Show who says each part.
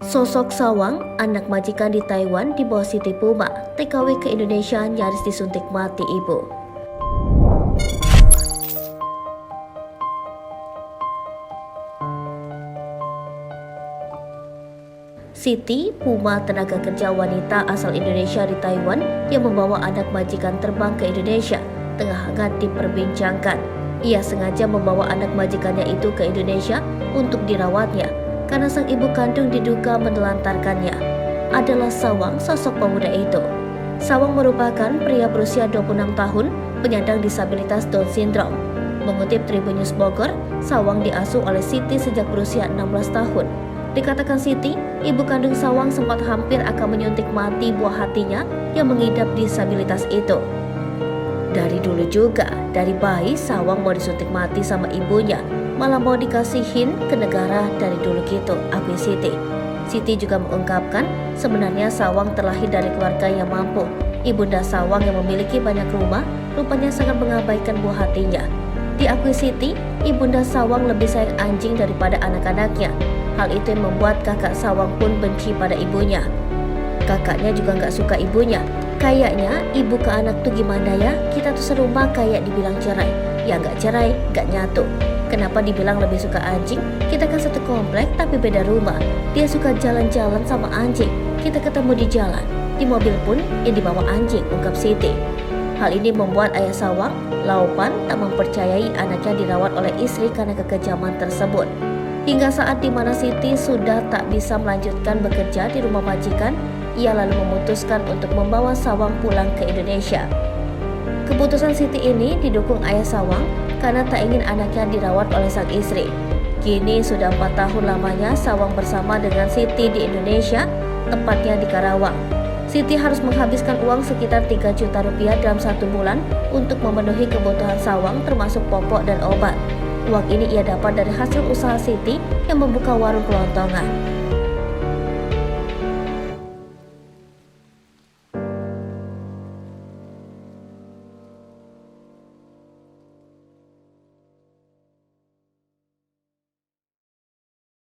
Speaker 1: Sosok Sawang, anak majikan di Taiwan di bawah Siti Puma, TKW ke Indonesia nyaris disuntik mati ibu. Siti Puma, tenaga kerja wanita asal Indonesia di Taiwan yang membawa anak majikan terbang ke Indonesia, tengah hangat diperbincangkan. Ia sengaja membawa anak majikannya itu ke Indonesia untuk dirawatnya, karena sang ibu kandung diduga menelantarkannya. Adalah Sawang, sosok pemuda itu. Sawang merupakan pria berusia 26 tahun, penyandang disabilitas Down Syndrome. Mengutip Tribun News Bogor, Sawang diasuh oleh Siti sejak berusia 16 tahun. Dikatakan Siti, ibu kandung Sawang sempat hampir akan menyuntik mati buah hatinya yang mengidap disabilitas itu. Dari dulu juga, dari bayi Sawang mau disuntik mati sama ibunya, malah mau dikasihin ke negara dari dulu gitu, akui Siti. Siti juga mengungkapkan sebenarnya Sawang terlahir dari keluarga yang mampu. Ibunda Sawang yang memiliki banyak rumah rupanya sangat mengabaikan buah hatinya. Diakui Siti, ibunda Sawang lebih sayang anjing daripada anak-anaknya. Hal itu yang membuat kakak Sawang pun benci pada ibunya. Kakaknya juga gak suka ibunya. Kayaknya ibu ke anak tuh gimana ya? Kita tuh serumah kayak dibilang cerai. Ya gak cerai, gak nyatu. Kenapa dibilang lebih suka anjing? Kita kan satu komplek tapi beda rumah. Dia suka jalan-jalan sama anjing. Kita ketemu di jalan. Di mobil pun yang dibawa anjing, ungkap Siti. Hal ini membuat ayah Sawang, Laupan, tak mempercayai anaknya dirawat oleh istri karena kekejaman tersebut. Hingga saat dimana Siti sudah tak bisa melanjutkan bekerja di rumah majikan, ia lalu memutuskan untuk membawa Sawang pulang ke Indonesia. Keputusan Siti ini didukung ayah Sawang karena tak ingin anaknya dirawat oleh sang istri. Kini sudah 4 tahun lamanya Sawang bersama dengan Siti di Indonesia, tepatnya di Karawang. Siti harus menghabiskan uang sekitar 3 juta rupiah dalam 1 bulan untuk memenuhi kebutuhan Sawang termasuk popok dan obat. Uang ini ia dapat dari hasil usaha Siti yang membuka warung kelontongan.